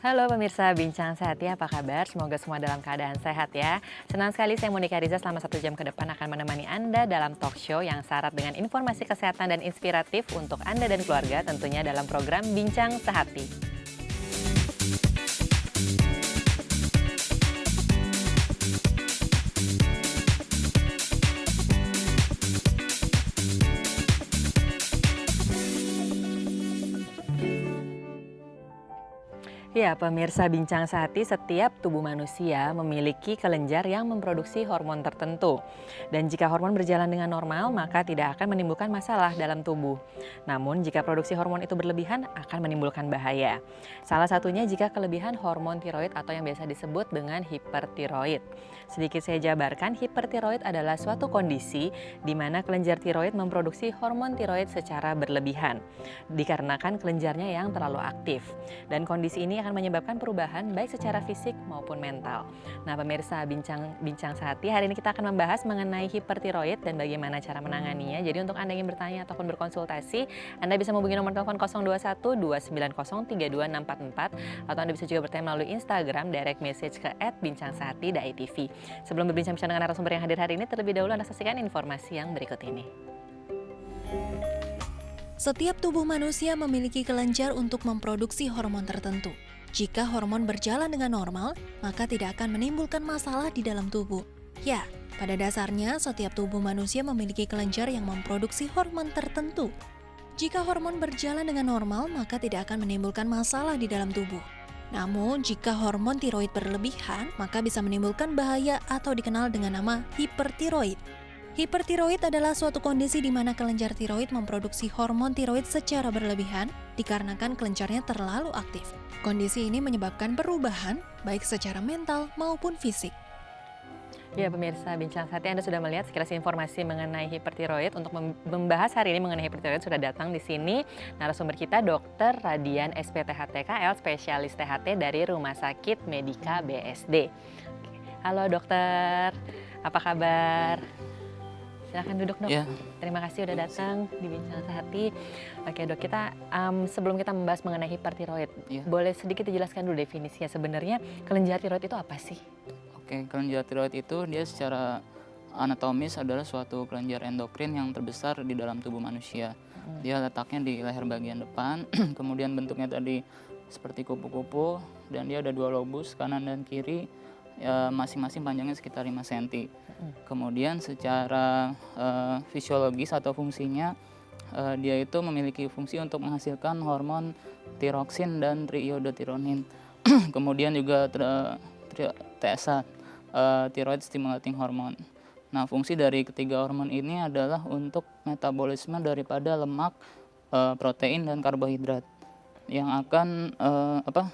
Halo pemirsa Bincang Sehat ya, apa kabar? Semoga semua dalam keadaan sehat ya. Senang sekali saya Monika Riza selama 1 jam ke depan akan menemani Anda dalam talk show yang syarat dengan informasi kesehatan dan inspiratif untuk Anda dan keluarga tentunya dalam program Bincang Sehati. Ya, pemirsa Bincang Sehati, setiap tubuh manusia memiliki kelenjar yang memproduksi hormon tertentu. Dan jika hormon berjalan dengan normal, maka tidak akan menimbulkan masalah dalam tubuh. Namun, jika produksi hormon itu berlebihan, akan menimbulkan bahaya. Salah satunya jika kelebihan hormon tiroid atau yang biasa disebut dengan hipertiroid. Sedikit saya jabarkan, hipertiroid adalah suatu kondisi di mana kelenjar tiroid memproduksi hormon tiroid secara berlebihan, dikarenakan kelenjarnya yang terlalu aktif. Dan kondisi ini akan menyebabkan perubahan baik secara fisik maupun mental. Nah, pemirsa Bincang Sehati, hari ini kita akan membahas mengenai hipertiroid dan bagaimana cara menanganinya. Jadi untuk Anda yang ingin bertanya ataupun berkonsultasi, Anda bisa menghubungi nomor telepon 021 290 32644 atau Anda bisa juga bertanya melalui Instagram direct message ke @bincangsehati.itv. Sebelum berbincang-bincang dengan narasumber yang hadir hari ini, terlebih dahulu Anda saksikan informasi yang berikut ini. Setiap tubuh manusia memiliki kelenjar untuk memproduksi hormon tertentu. Jika hormon berjalan dengan normal, maka tidak akan menimbulkan masalah di dalam tubuh. Ya, pada dasarnya setiap tubuh manusia memiliki kelenjar yang memproduksi hormon tertentu. Jika hormon berjalan dengan normal, maka tidak akan menimbulkan masalah di dalam tubuh. Namun, jika hormon tiroid berlebihan, maka bisa menimbulkan bahaya atau dikenal dengan nama hipertiroid. Hipertiroid adalah suatu kondisi di mana kelenjar tiroid memproduksi hormon tiroid secara berlebihan dikarenakan kelenjarnya terlalu aktif. Kondisi ini menyebabkan perubahan baik secara mental maupun fisik. Ya, pemirsa Bincang Sehati, Anda sudah melihat sekilas informasi mengenai hipertiroid. Untuk membahas hari ini mengenai hipertiroid sudah datang di sini narasumber kita Dr. Radian SPTH-TKL, spesialis THT dari Rumah Sakit Medika BSD. Halo dokter, apa kabar? Silahkan duduk dok. Ya. Terima kasih udah datang di Bincang Sehati. Oke dok, kita sebelum kita membahas mengenai hipertiroid, Ya. boleh sedikit dijelaskan dulu definisinya. Sebenarnya kelenjar tiroid itu apa sih? Oke, kelenjar tiroid itu dia secara anatomis adalah suatu kelenjar endokrin yang terbesar di dalam tubuh manusia. Dia letaknya di leher bagian depan, kemudian bentuknya tadi seperti kupu-kupu, dan dia ada 2 lobus, kanan dan kiri, masing-masing panjangnya sekitar 5 cm. Kemudian secara fisiologis atau fungsinya, dia itu memiliki fungsi untuk menghasilkan hormon tiroksin dan triiodatironin. Kemudian juga TSH, thyroid stimulating hormone. Nah, fungsi dari ketiga hormon ini adalah untuk metabolisme daripada lemak, protein dan karbohidrat yang akan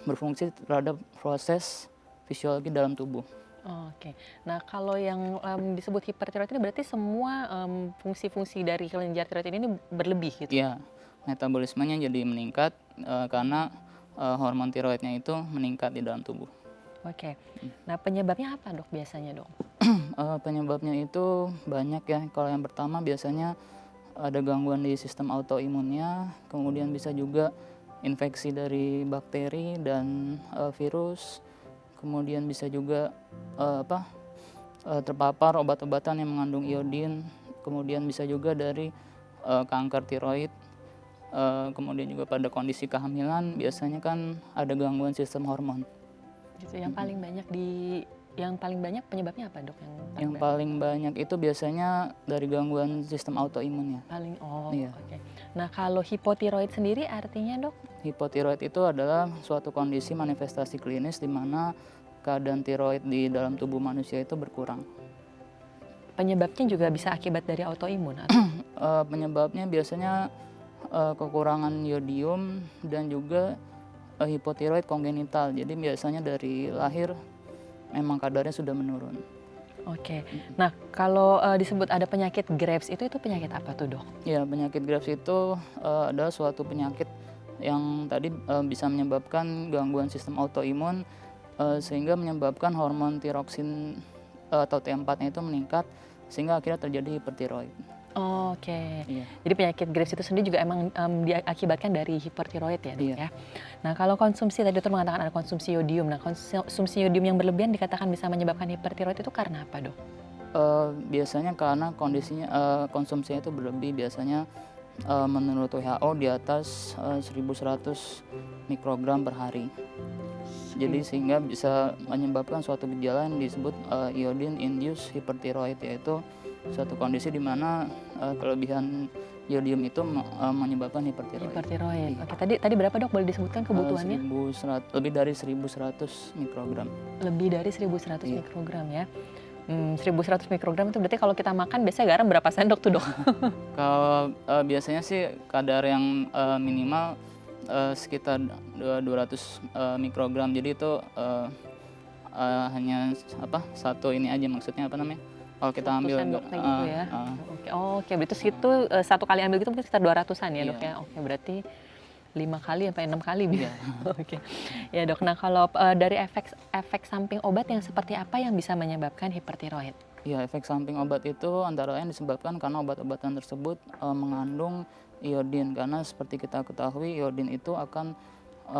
berfungsi terhadap proses fisiologi dalam tubuh. Oke, nah kalau yang disebut hipertiroid ini berarti semua fungsi-fungsi dari kelenjar tiroid ini berlebih gitu? Ya, metabolismenya jadi meningkat karena hormon tiroidnya itu meningkat di dalam tubuh. Oke, nah penyebabnya apa dok biasanya dok? Penyebabnya itu banyak ya. Kalau yang pertama biasanya ada gangguan di sistem autoimunnya, kemudian bisa juga infeksi dari bakteri dan virus, kemudian bisa juga terpapar obat-obatan yang mengandung iodin, kemudian bisa juga dari kanker tiroid, kemudian juga pada kondisi kehamilan biasanya kan ada gangguan sistem hormon. Gitu, yang paling banyak penyebabnya apa dok? Yang paling banyak itu biasanya dari gangguan sistem autoimun ya. Iya. Oke. Nah kalau hipotiroid sendiri artinya dok? Hipotiroid itu adalah suatu kondisi manifestasi klinis di mana keadaan tiroid di dalam tubuh manusia itu berkurang. Penyebabnya juga bisa akibat dari autoimun atau? Penyebabnya biasanya kekurangan yodium dan juga hipotiroid kongenital. Jadi biasanya dari lahir memang kadarnya sudah menurun. Oke. Nah kalau disebut ada penyakit Graves itu penyakit apa tuh dok? Ya, penyakit Graves itu adalah suatu penyakit yang tadi bisa menyebabkan gangguan sistem autoimun sehingga menyebabkan hormon tiroksin atau T4-nya itu meningkat sehingga akhirnya terjadi hipertiroid. Oke. Iya. Jadi penyakit Graves itu sendiri juga emang, diakibatkan dari hipertiroid ya, Dok, Iya. ya? Nah, kalau konsumsi tadi dokter mengatakan ada konsumsi yodium. Nah, konsumsi yodium yang berlebihan dikatakan bisa menyebabkan hipertiroid itu karena apa, Dok? Biasanya karena kondisinya konsumsinya itu berlebih, biasanya menurut WHO di atas 1.100 mikrogram per hari. Jadi sehingga bisa menyebabkan suatu gejala yang disebut iodine induced hyperthyroid, yaitu suatu kondisi di mana kelebihan yodium itu menyebabkan hipertiroid. Hipertiroid. Iya. Oke, tadi berapa, Dok? Boleh disebutkan kebutuhannya? 1100, lebih dari 1.100 mikrogram. Lebih dari 1.100 Iya. mikrogram ya. 1.100 mikrogram itu berarti kalau kita makan biasanya garam berapa sendok tuh, Dok? Kalau biasanya sih kadar yang minimal sekitar 200 mikrogram. Jadi itu hanya satu ini aja, maksudnya apa namanya? Kalau kita 1 ambil sendok kayak gitu ya? uh, Oke, berarti segitu, 1 kali ambil gitu mungkin sekitar 200-an ya, Dok, Iya. ya? Oke, berarti 5 kali sampai 6 kali Iya. Oke. Ya, Dok. Nah, kalau, dari efek samping obat yang seperti apa yang bisa menyebabkan hipertiroid? Ya, efek samping obat itu antara lain disebabkan karena obat-obatan tersebut mengandung iodin, karena seperti kita ketahui iodin itu akan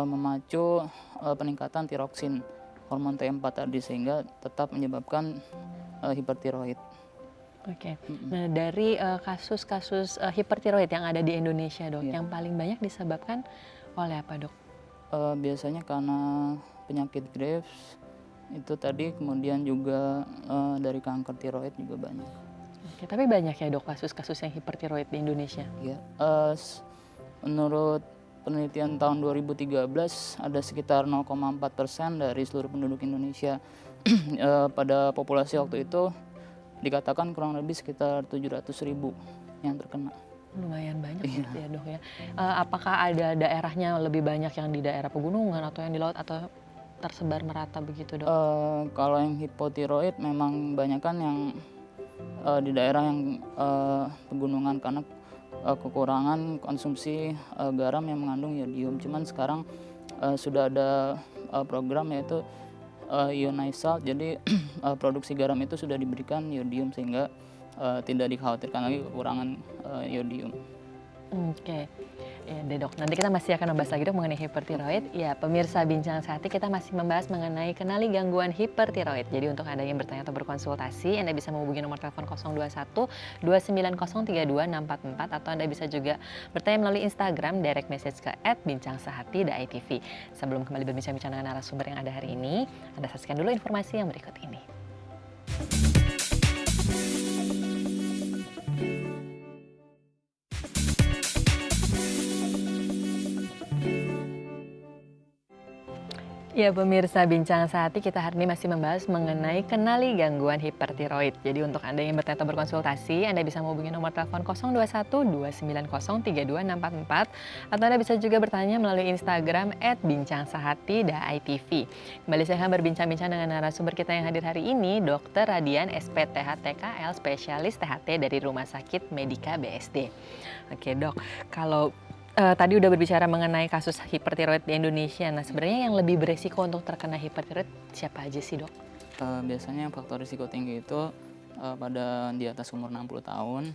memacu peningkatan tiroksin, hormon T4 tadi, sehingga tetap menyebabkan hipertiroid. Oke. Mm-mm. Nah, dari, kasus-kasus, hipertiroid yang ada di Indonesia, Dok, Iya. yang paling banyak disebabkan oleh apa, Dok? Biasanya karena penyakit Graves itu tadi, kemudian juga dari kanker tiroid juga banyak. Oke, tapi banyak ya, Dok, kasus-kasus yang hipertiroid di Indonesia? Ya, menurut penelitian tahun 2013 ada sekitar 0,4% dari seluruh penduduk Indonesia. Pada populasi waktu itu dikatakan kurang lebih sekitar 700.000 yang terkena. Lumayan banyak Iya. berarti ya, Dok, ya. Apakah ada daerahnya lebih banyak yang di daerah pegunungan atau yang di laut atau tersebar merata begitu, Dok? Kalau yang hipotiroid memang banyakan yang di daerah yang pegunungan, karena kekurangan konsumsi garam yang mengandung yodium. Cuman sekarang sudah ada program, yaitu ionized, jadi produksi garam itu sudah diberikan yodium, sehingga tidak dikhawatirkan lagi kekurangan yodium. Oke. Ya deh, Dok, nanti kita masih akan membahas lagi, Dok, mengenai hipertiroid. Ya, pemirsa Bincang Sehati, kita masih membahas mengenai kenali gangguan hipertiroid. Jadi untuk Anda yang bertanya atau berkonsultasi, Anda bisa menghubungi nomor telepon 021 29032 644, atau Anda bisa juga bertanya melalui Instagram direct message ke @bincangsehati.itv. Sebelum kembali berbincang-bincang dengan narasumber yang ada hari ini, Anda saksikan dulu informasi yang berikut ini. Ya, pemirsa Bincang Sehati, kita hari ini masih membahas mengenai kenali gangguan hipertiroid. Jadi untuk Anda yang bertanya atau berkonsultasi, Anda bisa menghubungi nomor telepon 021 290 32 644, atau Anda bisa juga bertanya melalui Instagram @bincangsehati.itv. Kembali saya akan berbincang-bincang dengan narasumber kita yang hadir hari ini, Dr. Radian SPTH TKL, spesialis THT dari Rumah Sakit Medika BSD. Oke, Dok, kalau tadi udah berbicara mengenai kasus hipertiroid di Indonesia. Nah, sebenarnya yang lebih beresiko untuk terkena hipertiroid siapa aja sih, Dok? Biasanya faktor risiko tinggi itu pada di atas umur 60 tahun,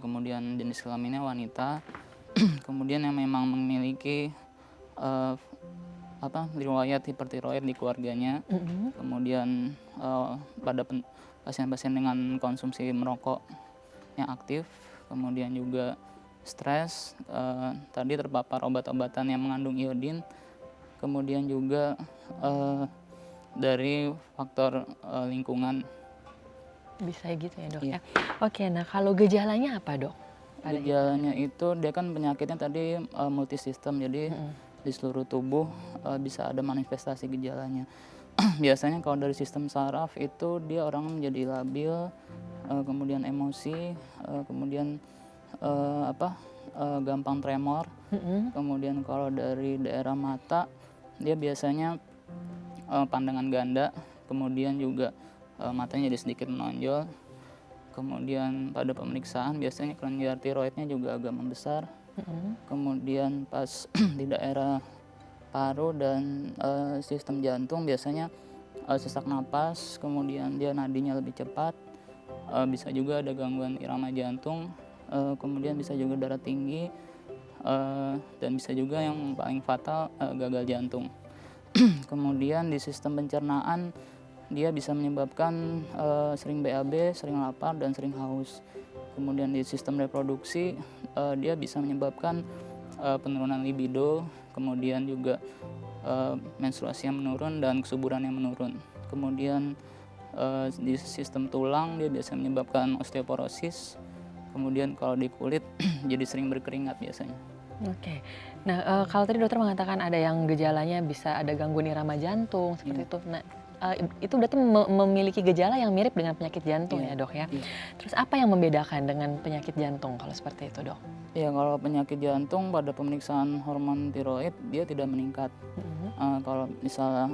kemudian jenis kelaminnya wanita, kemudian yang memang memiliki riwayat hipertiroid di keluarganya, kemudian pada pasien-pasien dengan konsumsi merokok yang aktif, kemudian juga stres, tadi terpapar obat-obatan yang mengandung iodin, kemudian juga dari faktor lingkungan. Bisa gitu ya, Dok, Iya. ya. Oke, nah kalau gejalanya apa, Dok? Gejalanya itu dia kan penyakitnya tadi multisistem, jadi di seluruh tubuh bisa ada manifestasi gejalanya. Biasanya kalau dari sistem saraf itu dia orang menjadi labil, kemudian emosi, kemudian gampang tremor. Kemudian kalau dari daerah mata dia biasanya pandangan ganda, kemudian juga matanya jadi sedikit menonjol. Kemudian pada pemeriksaan biasanya kelenjar tiroidnya juga agak membesar. Kemudian pas di daerah paru dan sistem jantung biasanya sesak napas, kemudian dia nadinya lebih cepat, bisa juga ada gangguan irama jantung, kemudian bisa juga darah tinggi, dan bisa juga yang paling fatal, gagal jantung. Kemudian di sistem pencernaan dia bisa menyebabkan sering BAB, sering lapar, dan sering haus. Kemudian di sistem reproduksi dia bisa menyebabkan penurunan libido, kemudian juga menstruasi yang menurun dan kesuburan yang menurun. Kemudian di sistem tulang dia bisa menyebabkan osteoporosis. Kemudian kalau di kulit jadi sering berkeringat biasanya. Oke. Nah, kalau tadi dokter mengatakan ada yang gejalanya bisa ada gangguan irama jantung seperti itu. Nah, itu berarti memiliki gejala yang mirip dengan penyakit jantung ya, Dok, ya? Iya. Terus apa yang membedakan dengan penyakit jantung kalau seperti itu, Dok? Ya, kalau penyakit jantung pada pemeriksaan hormon tiroid dia tidak meningkat. Kalau misalnya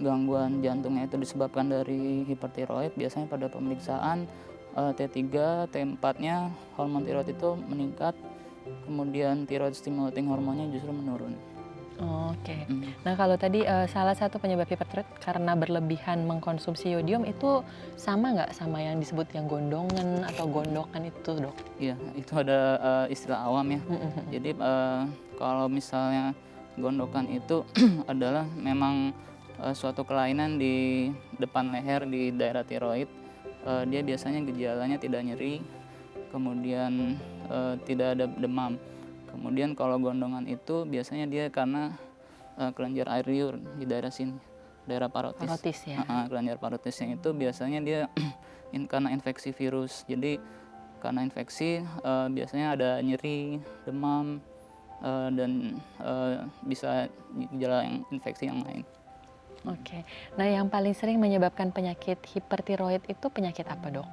gangguan jantungnya itu disebabkan dari hipertiroid, biasanya pada pemeriksaan T3, T4-nya hormon tiroid itu meningkat, kemudian thyroid stimulating hormonnya justru menurun. Oke. Nah, kalau tadi salah satu penyebab hipertiroid karena berlebihan mengkonsumsi yodium itu sama nggak sama yang disebut yang gondongan atau gondokan itu, Dok? Iya, itu ada istilah awam ya. Jadi kalau misalnya gondokan itu adalah memang suatu kelainan di depan leher di daerah tiroid. Dia biasanya gejalanya tidak nyeri, kemudian tidak ada demam. Kemudian kalau gondongan itu biasanya dia karena kelenjar air liur di daerah sini, daerah parotis. Parotis ya. Kelenjar parotisnya itu biasanya dia karena infeksi virus. Jadi karena infeksi biasanya ada nyeri, demam, dan bisa gejala yang infeksi yang lain. Oke. Nah, yang paling sering menyebabkan penyakit hipertiroid itu penyakit apa, Dok?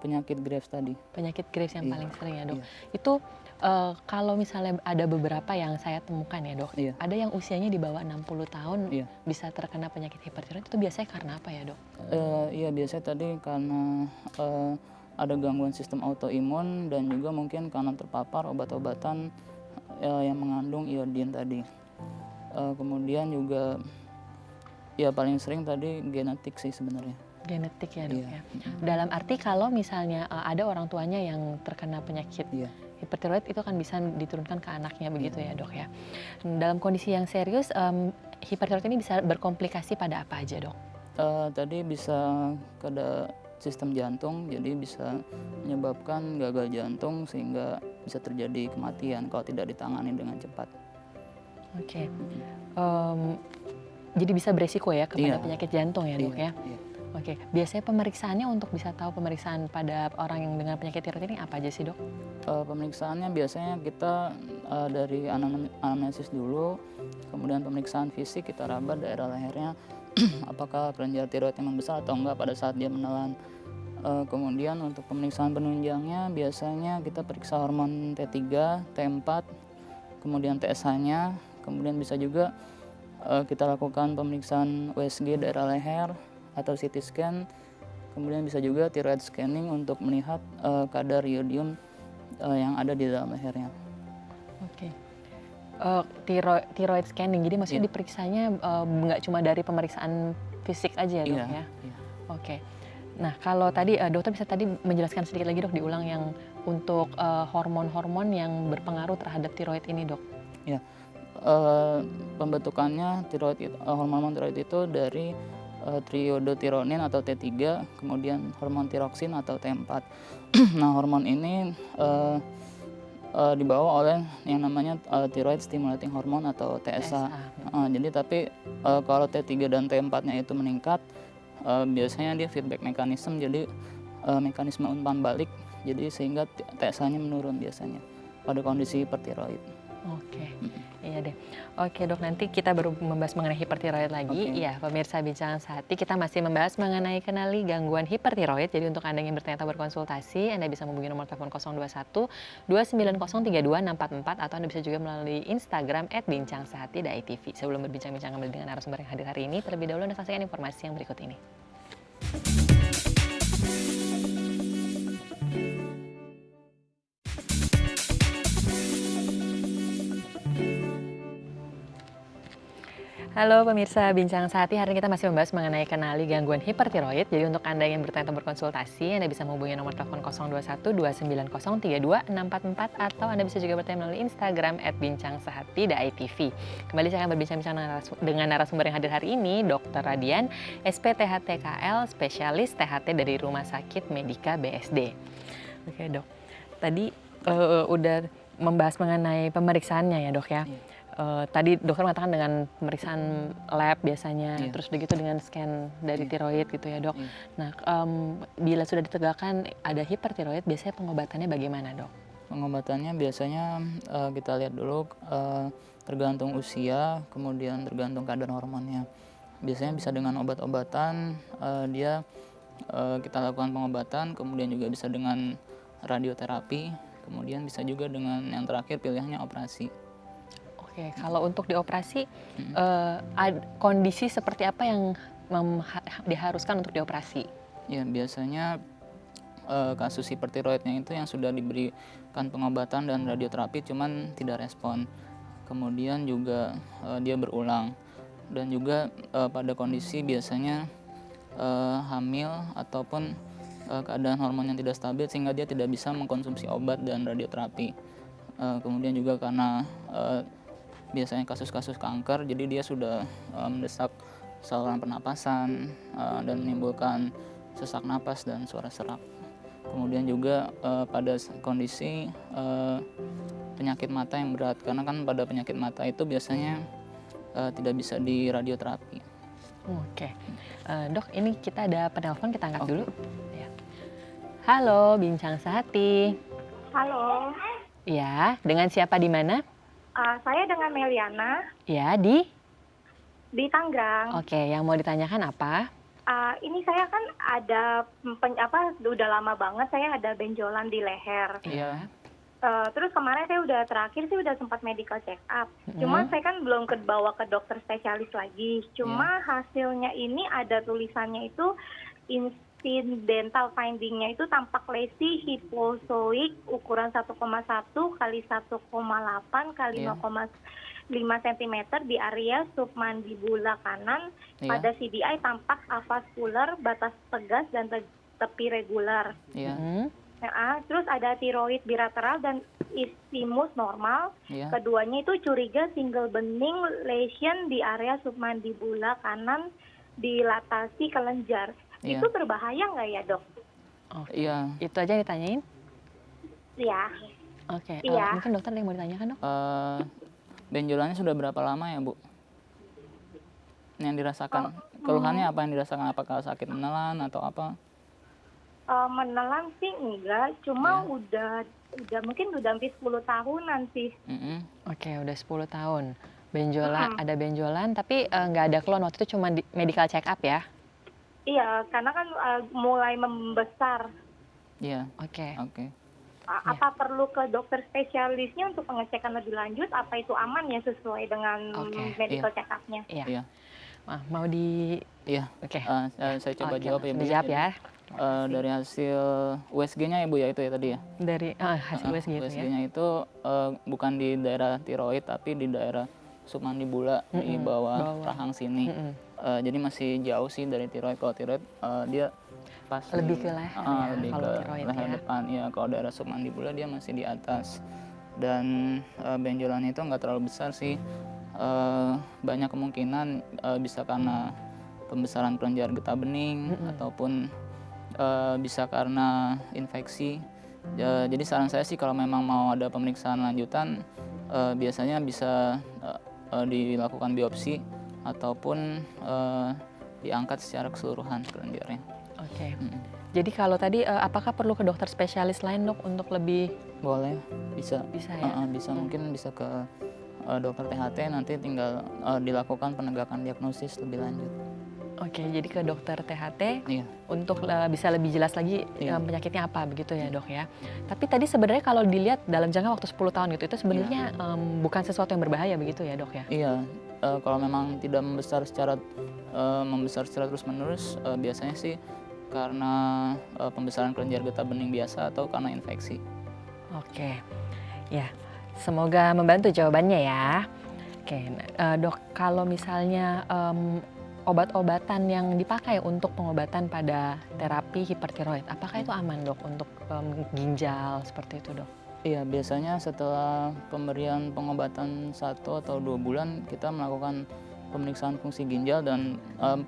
Penyakit Graves tadi. Penyakit Graves yang Iya. paling sering ya, Dok. Iya. Itu kalau misalnya ada beberapa yang saya temukan ya, Dok. Iya. Ada yang usianya di bawah 60 tahun Iya. bisa terkena penyakit hipertiroid, itu biasanya karena apa ya, Dok? Iya, biasanya tadi karena ada gangguan sistem autoimun dan juga mungkin karena terpapar obat-obatan yang mengandung iodin tadi. Kemudian juga ya paling sering tadi genetik sih sebenarnya. Genetik ya, Dok, Iya. ya. Dalam arti kalau misalnya ada orang tuanya yang terkena penyakit Iya. hipertiroid itu akan bisa diturunkan ke anaknya begitu ya, Dok, ya. Dalam kondisi yang serius hipertiroid ini bisa berkomplikasi pada apa aja, Dok? Tadi bisa pada sistem jantung, jadi bisa menyebabkan gagal jantung sehingga bisa terjadi kematian kalau tidak ditangani dengan cepat. Oke. Jadi bisa beresiko ya kepada Iya. penyakit jantung ya, Dok, Iya, ya. iya. Oke. Biasanya pemeriksaannya untuk bisa tahu pemeriksaan pada orang yang dengan penyakit tiroid ini apa aja sih, Dok? Pemeriksaannya biasanya kita dari anamnesis dulu, kemudian pemeriksaan fisik kita raba daerah lehernya apakah kelenjar tiroidnya membesar atau enggak pada saat dia menelan. Kemudian untuk pemeriksaan penunjangnya biasanya kita periksa hormon T3, T4, kemudian TSH-nya, kemudian bisa juga kita lakukan pemeriksaan USG daerah leher atau CT scan, kemudian bisa juga thyroid scanning untuk melihat kadar iodium yang ada di dalam lehernya. Oke. Thyroid scanning, jadi maksudnya Iya. diperiksanya nggak cuma dari pemeriksaan fisik aja ya, Dok, Iya, ya? iya. Oke. Nah, kalau tadi dokter bisa tadi menjelaskan sedikit lagi, Dok, diulang yang untuk hormon-hormon yang berpengaruh terhadap tiroid ini, Dok. Ya, pembentukannya hormon tiroid itu dari triiodothyronin atau T3, kemudian hormon tiroksin atau T4. Nah, hormon ini dibawa oleh yang namanya thyroid stimulating hormone atau TSH. Jadi tapi kalau T3 dan T4-nya itu meningkat, biasanya dia feedback mekanisme, jadi mekanisme umpan balik, jadi sehingga TSH-nya menurun biasanya pada kondisi hipertiroid. Oke, iya deh. Oke, Dok, nanti kita baru membahas mengenai hipertiroid lagi. Oke. Iya, pemirsa Bincang Sehati, kita masih membahas mengenai kenali gangguan hipertiroid. Jadi untuk Anda yang bertanya atau berkonsultasi, Anda bisa menghubungi nomor telepon 021 290 32 644 atau Anda bisa juga melalui Instagram @bincang_sehati.itv. Sebelum berbincang-bincang kembali dengan narasumber yang hadir hari ini, terlebih dahulu Anda saksikan informasi yang berikut ini. Halo pemirsa Bincang Sehati, hari ini kita masih membahas mengenai kenali gangguan hipertiroid. Jadi untuk Anda yang bertanya atau berkonsultasi, Anda bisa menghubungi nomor telepon 021 290 32 644 atau Anda bisa juga bertanya melalui Instagram @bincangsehati.itv. Kembali saya akan berbincang-bincang dengan narasumber yang hadir hari ini, Dr. Radian, SPTHTKL, spesialis THT dari Rumah Sakit Medika BSD. Oke dok, tadi udah membahas mengenai pemeriksaannya ya dok ya. Tadi dokter mengatakan dengan pemeriksaan lab biasanya, terus begitu dengan scan dari tiroid gitu ya dok. Nah, bila sudah ditegakkan ada hipertiroid, biasanya pengobatannya bagaimana dok? Pengobatannya biasanya kita lihat dulu tergantung usia, kemudian tergantung kadar hormonnya. Biasanya bisa dengan obat-obatan, kita lakukan pengobatan, kemudian juga bisa dengan radioterapi, kemudian bisa juga dengan yang terakhir pilihannya operasi. Oke, kalau untuk dioperasi, kondisi seperti apa yang diharuskan untuk dioperasi? Ya, biasanya kasus hipertiroidnya itu yang sudah diberikan pengobatan dan radioterapi cuman tidak respon. Kemudian juga dia berulang. Dan juga pada kondisi biasanya hamil ataupun keadaan hormon yang tidak stabil sehingga dia tidak bisa mengkonsumsi obat dan radioterapi. Kemudian juga karena biasanya kasus-kasus kanker, jadi dia sudah mendesak saluran pernapasan dan menimbulkan sesak napas dan suara serak. Kemudian juga pada kondisi penyakit mata yang berat, karena kan pada penyakit mata itu biasanya tidak bisa di radioterapi. Oke, dok ini kita ada penelpon, kita angkat dulu. Ya. Halo, Bincang Sehati. Halo. Ya, dengan siapa di mana? Saya dengan Meliana Ya, di Tangerang. Oke, yang mau ditanyakan apa? Ini saya kan ada udah lama banget saya ada benjolan di leher. Iya. Terus kemarin saya terakhir sih udah sempat medical check up. Cuma saya kan belum bawa ke dokter spesialis lagi. Cuma hasilnya ini ada tulisannya itu incidental findingnya itu tampak lesi hipozoik ukuran 1,1 kali 1,8 kali 0,5 cm di area submandibula kanan. Pada CDI tampak avaskular, batas tegas dan tepi regular. Terus ada tiroid bilateral dan isthmus normal. Keduanya itu curiga single bening lesion di area submandibula kanan dilatasi kelenjar. Itu berbahaya nggak ya dok? Iya. Itu aja yang ditanyain? Iya. Oke, mungkin dokter ada yang mau ditanyakan dok? Benjolannya sudah berapa lama ya Bu? Yang dirasakan, keluhannya apa yang dirasakan? Apakah sakit menelan atau apa? Menelan sih enggak, cuma udah mungkin udah hampir 10 tahunan sih. Oke, udah 10 tahun. Benjolan, ada benjolan tapi nggak ada keluhan, waktu itu cuma di medical check up ya? Iya, karena kan mulai membesar. Iya. Oke. Apa perlu ke dokter spesialisnya untuk pengecekan lebih lanjut? Apa itu aman ya sesuai dengan medical check up-nya? Iya. Mau di... Iya. Oke. Saya coba jawab ya Bu. Dijawab ya. Dari hasil USG-nya ya Bu ya, itu ya tadi ya? Dari hasil USG itu ya? USG-nya itu bukan di daerah tiroid tapi di daerah submandibula di bawah rahang sini. Jadi masih jauh sih dari tiroid. Kalau tiroid dia pasti lebih ke leher ya, lebih kalau ke tiroid leher ya. depan ya. Kalau daerah submandibula dia masih di atas. Dan benjolannya itu nggak terlalu besar sih. Banyak kemungkinan bisa karena pembesaran kelenjar getah bening ataupun bisa karena infeksi. Jadi saran saya sih kalau memang mau ada pemeriksaan lanjutan biasanya bisa dilakukan biopsi ataupun diangkat secara keseluruhan kelenjarnya. Oke. Jadi kalau tadi apakah perlu ke dokter spesialis lain dok untuk lebih? Boleh, bisa. Bisa ya? Bisa, mungkin bisa ke dokter THT, nanti tinggal dilakukan penegakan diagnosis lebih lanjut. Oke, jadi ke dokter THT untuk bisa lebih jelas lagi penyakitnya apa begitu ya dok ya. Tapi tadi sebenarnya kalau dilihat dalam jangka waktu 10 tahun itu sebenarnya bukan sesuatu yang berbahaya begitu ya dok ya? Iya, kalau memang tidak membesar secara terus-menerus, biasanya sih karena pembesaran kelenjar getah bening biasa atau karena infeksi. Oke, ya semoga membantu jawabannya ya. Oke, Dok, kalau misalnya obat-obatan yang dipakai untuk pengobatan pada terapi hipertiroid, apakah itu aman, Dok, untuk ginjal seperti itu, Dok? Iya, biasanya setelah pemberian pengobatan 1 atau 2 bulan kita melakukan pemeriksaan fungsi ginjal dan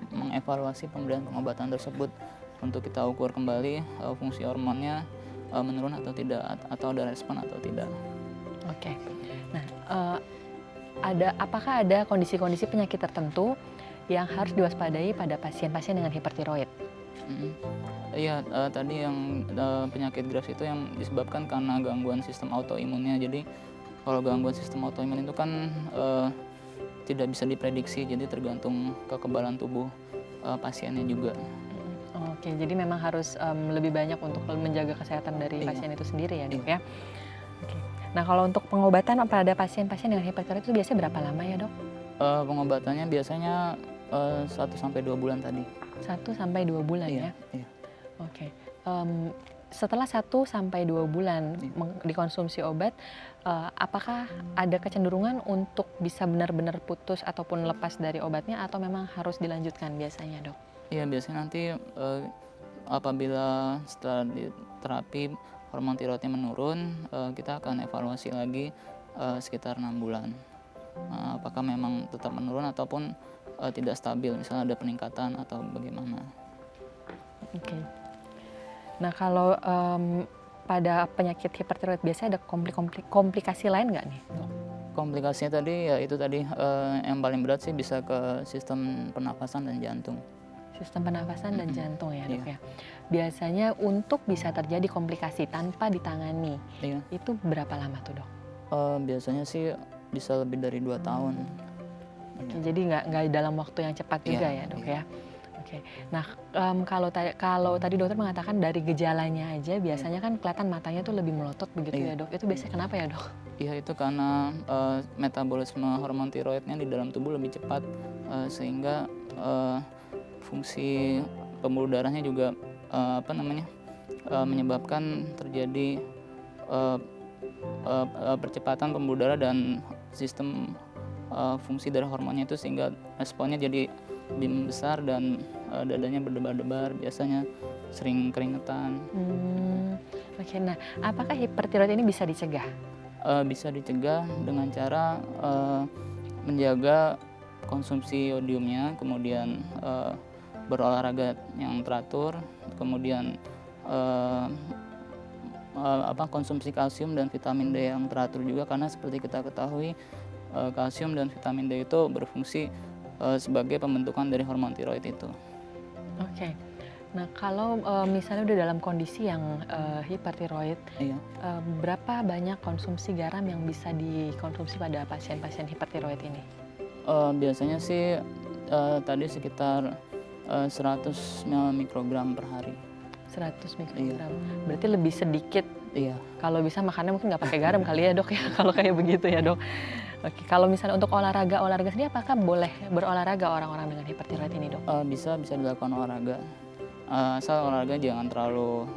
mengevaluasi pemberian pengobatan tersebut untuk kita ukur kembali fungsi hormonnya menurun atau tidak, atau ada respon atau tidak. Oke. Nah, apakah ada kondisi-kondisi penyakit tertentu yang harus diwaspadai pada pasien-pasien dengan hipertiroid? Iya, tadi yang penyakit GRAS itu yang disebabkan karena gangguan sistem autoimunnya. Jadi kalau gangguan sistem autoimun itu kan tidak bisa diprediksi, jadi tergantung kekebalan tubuh pasiennya juga. Oke, jadi memang harus lebih banyak untuk menjaga kesehatan dari Iya. pasien itu sendiri ya, Dok, Iya. ya? Oke. Nah, kalau untuk pengobatan pada pasien-pasien dengan hipertiroid itu biasanya berapa lama ya, Dok? Pengobatannya biasanya 1 sampai 2 bulan tadi. 1 sampai 2 bulan ya? Iya. Oke. Setelah 1 sampai 2 bulan dikonsumsi obat, apakah ada kecenderungan untuk bisa benar-benar putus ataupun lepas dari obatnya atau memang harus dilanjutkan biasanya, Dok? Iya, biasanya nanti apabila setelah di terapi hormon tiroidnya menurun, kita akan evaluasi lagi sekitar 6 bulan. Apakah memang tetap menurun ataupun tidak stabil, misalnya ada peningkatan atau bagaimana. Oke. Nah, kalau pada penyakit hipertiroid biasanya ada komplikasi lain nggak nih, Dok? Komplikasinya tadi ya itu tadi yang paling berat sih bisa ke sistem pernafasan dan jantung. Sistem pernafasan dan jantung ya, Dok, Iya. ya. Biasanya untuk bisa terjadi komplikasi tanpa ditangani, Iya. itu berapa lama tuh, Dok? Biasanya sih bisa lebih dari 2 tahun. Oke, jadi nggak dalam waktu yang cepat juga Iya, ya, Dok, iya. ya. Oke. Nah, kalau tadi dokter mengatakan dari gejalanya aja biasanya kan kelihatan matanya tuh lebih melotot begitu Iya. ya, Dok. Itu biasanya kenapa ya, Dok? Iya, itu karena metabolisme hormon tiroidnya di dalam tubuh lebih cepat, sehingga fungsi pembuluh darahnya juga menyebabkan terjadi percepatan pembuluh darah dan sistem fungsi dari hormonnya itu, sehingga responnya jadi lebih besar dan dadanya berdebar-debar, biasanya sering keringetan. Oke. Nah, apakah hipertiroid ini bisa dicegah? Bisa dicegah dengan cara menjaga konsumsi yodiumnya, kemudian berolahraga yang teratur, kemudian konsumsi kalsium dan vitamin D yang teratur juga, karena seperti kita ketahui kalsium dan vitamin D itu berfungsi sebagai pembentukan dari hormon tiroid itu. Oke. Nah, kalau misalnya udah dalam kondisi yang hipertiroid, Iya. berapa banyak konsumsi garam yang bisa dikonsumsi pada pasien-pasien hipertiroid ini? Biasanya sih tadi sekitar 100 mikrogram per hari. 100 mikrogram. Berarti lebih sedikit. Iya. Kalau bisa makannya mungkin nggak pakai garam kali ya, Dok, ya, kalau kayak begitu ya, Dok. Oke, kalau misalnya untuk olahraga sendiri, apakah boleh berolahraga orang-orang dengan hipertiroid ini, Dok? Bisa dilakukan olahraga, asal olahraga jangan terlalu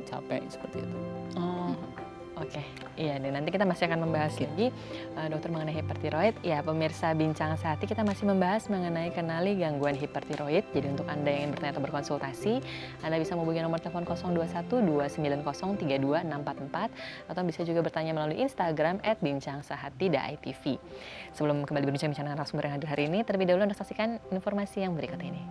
capek seperti itu. Oh, oke. Iya, dan nanti kita masih akan membahas lagi dokter mengenai hipertiroid. Ya, pemirsa Bincang Sehati, kita masih membahas mengenai kenali gangguan hipertiroid. Jadi untuk Anda yang ingin bertanya atau berkonsultasi, Anda bisa menghubungi nomor telepon 021 290 32644 atau bisa juga bertanya melalui Instagram @bincangSehati.itv. Sebelum kembali berbincang dengan narasumber yang hadir hari ini, terlebih dahulu Anda saksikan informasi yang berikut ini.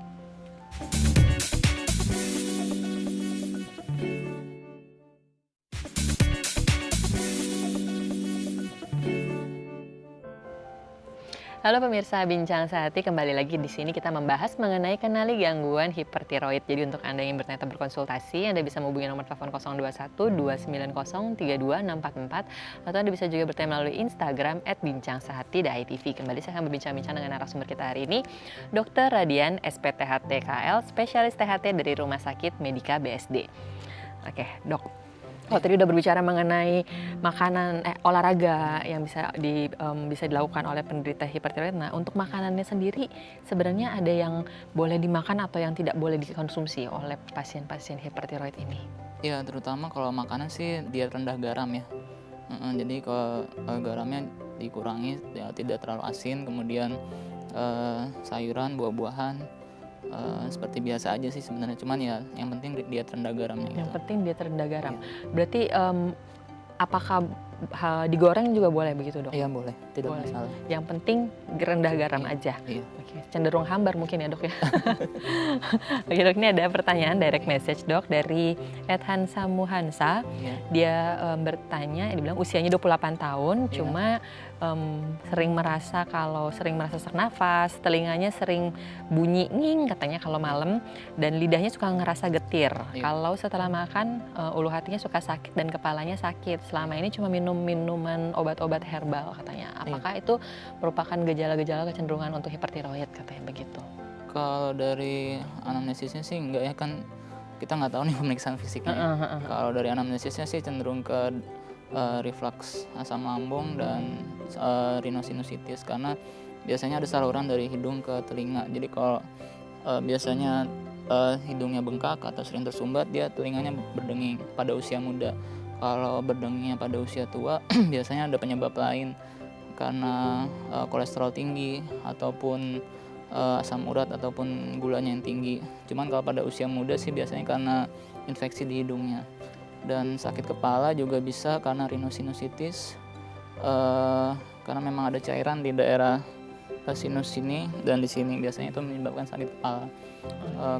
Halo pemirsa Bincang Sehati, kembali lagi di sini kita membahas mengenai kenali gangguan hipertiroid. Jadi untuk Anda yang bertanya atau berkonsultasi, Anda bisa menghubungi nomor telepon 021 290 32644 atau Anda bisa juga bertanya melalui Instagram @bincangSehati.itv. Kembali saya akan berbincang-bincang dengan narasumber kita hari ini, Dr. Radian, SPTHT KL, spesialis THT dari Rumah Sakit Medika BSD. Oke, Dok. Kalau tadi udah berbicara mengenai makanan, olahraga yang bisa dilakukan oleh penderita hipertiroid. Nah, untuk makanannya sendiri sebenarnya ada yang boleh dimakan atau yang tidak boleh dikonsumsi oleh pasien-pasien hipertiroid ini? Ya, terutama kalau makanan sih diet rendah garam ya. Jadi kalau garamnya dikurangi, ya, tidak terlalu asin, kemudian sayuran, buah-buahan, seperti biasa aja sih sebenarnya, cuman ya yang penting diet rendah garamnya Yang gitu. penting dia terendah garam. Iya. Berarti apakah digoreng juga boleh begitu, Dok? Iya boleh, tidak Boleh. masalah. Yang penting rendah garam Iya. aja. Iya. Oke, cenderung hambar mungkin ya, Dok ya. Oke, Dok, ini ada pertanyaan direct message, Dok, dari @Hansa Muhansa. Iya. Dia bertanya, dia bilang usianya 28 tahun, Iya. cuma sering merasa sesak nafas, telinganya sering bunyi nging katanya kalau malam, dan lidahnya suka ngerasa getir. Iya. Kalau setelah makan ulu hatinya suka sakit dan kepalanya sakit. Selama ini cuma minum minuman obat-obat herbal katanya. Apakah itu merupakan gejala-gejala kecenderungan untuk hipertiroid katanya begitu? Kalau dari anamnesisnya sih enggak ya, kan kita nggak tahu nih pemeriksaan fisiknya. Kalau dari anamnesisnya sih cenderung ke reflux asam lambung dan rhinosinusitis, karena biasanya ada saluran dari hidung ke telinga. Jadi kalau biasanya hidungnya bengkak atau sering tersumbat, dia telinganya berdenging pada usia muda. Kalau berdengingnya pada usia tua biasanya ada penyebab lain, karena kolesterol tinggi ataupun asam urat ataupun gulanya yang tinggi. Cuman kalau pada usia muda sih biasanya karena infeksi di hidungnya. Dan sakit kepala juga bisa karena rhinosinusitis, karena memang ada cairan di daerah sinus sini dan di sini, biasanya itu menyebabkan sakit kepala.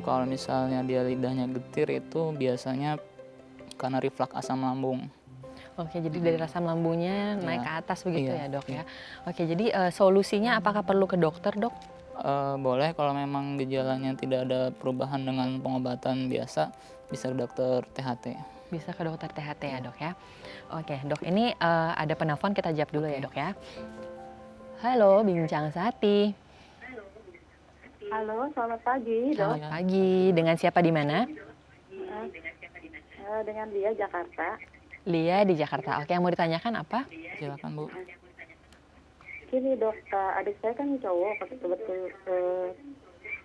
Kalau misalnya dia lidahnya getir, itu biasanya karena reflux asam lambung. Oke, jadi dari asam lambungnya naik ke atas begitu Iya. ya, Dok ya. Oke, jadi solusinya apakah perlu ke dokter, Dok? Boleh, kalau memang gejalanya tidak ada perubahan dengan pengobatan biasa, bisa ke dokter THT. Bisa ke dokter THT ya, Dok ya. Oke, Dok, ini ada penelpon, kita jawab dulu ya, Dok ya. Halo, Bincang Sehati. Halo, selamat pagi, Dok. Selamat pagi. Dengan siapa di mana? Dengan Lia, Jakarta. Lia di Jakarta. Oke, yang mau ditanyakan apa? Silakan, Bu. Gini, Dok, adik saya kan cowok, betul-betul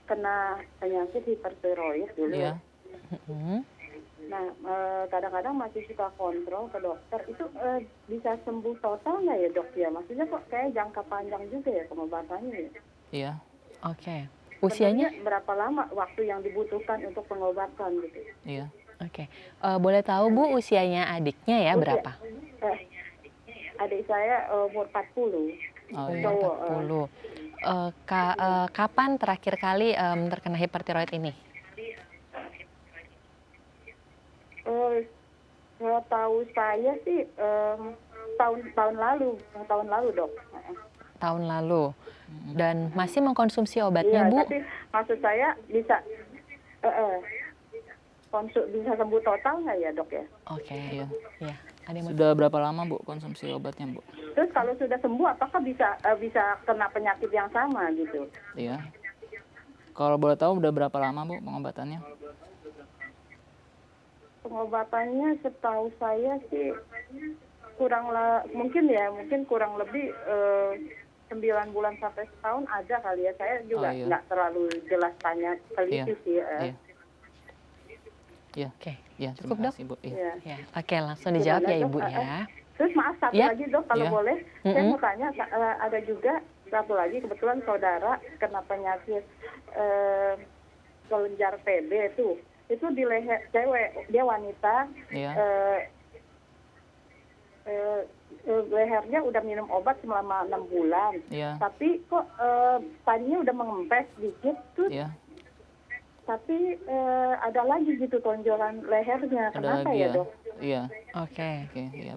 kena penyakit hipertiroid dulu. Iya. Hmm. Nah, kadang-kadang masih suka kontrol ke dokter. Itu bisa sembuh total nggak ya, Dok ya? Maksudnya kok kayak jangka panjang juga ya pengobatannya ya? Iya. Oke. Usianya? Sebenarnya berapa lama waktu yang dibutuhkan untuk pengobatan gitu? Iya. Oke. Boleh tahu, Bu, usianya adiknya ya Usia- berapa? Adik saya umur 40. Oh, iya. Cowok. 40. Kapan terakhir kali terkena hipertiroid ini? Tahu saya sih tahun lalu, Dok. Tahun lalu. Dan masih mengkonsumsi obatnya, Iya, Bu? tapi maksud saya bisa bisa sembuh total nggak ya, Dok ya? Oke. Iya. Ya. Ada yang mau- Sudah berapa lama, Bu, konsumsi obatnya, Bu? Terus kalau sudah sembuh, apakah bisa kena penyakit yang sama gitu? Iya. Kalau boleh tahu udah berapa lama, Bu, pengobatannya? Pengobatannya setahu saya sih mungkin kurang lebih 9 bulan sampai setahun ada kali ya. Saya juga Oh, iya. nggak terlalu jelas tanya teliti sih. Iya. Iya. Oke. Iya, Cukup, terima Dok? kasih, Bu. Iya. Ya. Ya. Oke, langsung dijawab Gimana, ya, Dok? Ibu ya. Terus maaf satu Ya. lagi, Dok, kalau Ya. boleh. Saya Mm-mm. mau tanya, ada juga satu lagi, kebetulan saudara kena penyakit kelenjar TB tuh. Itu di leher, cewek, dia wanita, Iya. lehernya udah minum obat selama 6 bulan. Iya. Tapi kok tadinya udah mengempes dikit tuh, Iya. tapi ada lagi gitu tonjolan lehernya. Ada Kenapa lagi ya, ya? Dok? Iya. Oke. Oke, iya.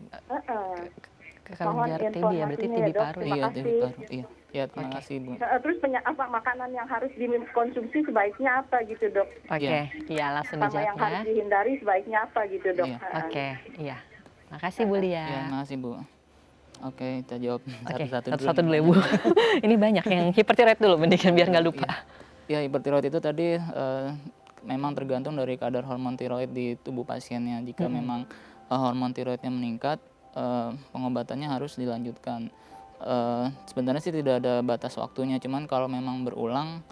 Kelenjar Mohon TB ya, berarti informasinya TB ya, Dok. paru. Terima Iya, kasih. Dewi Paru. Iya. Ya, terima Oke. kasih, Bu. Terus apa makanan yang harus dikonsumsi sebaiknya apa gitu, Dok? Oke. Iya, langsung Sama yang dijawab harus ya. dihindari sebaiknya apa gitu, Dok? Iya. Oke. Iya. Makasih, Bu Lia. Iya, terima kasih, Bu. Oke, kita jawab Oke, satu-satu satu-satu dulu ya, Bu. Ini banyak yang hipertiroid dulu, mendingan biar nggak lupa. Ya, hipertiroid itu tadi memang tergantung dari kadar hormon tiroid di tubuh pasiennya. Jika memang hormon tiroidnya meningkat, pengobatannya harus dilanjutkan. Sebenarnya sih tidak ada batas waktunya, cuman kalau memang berulang,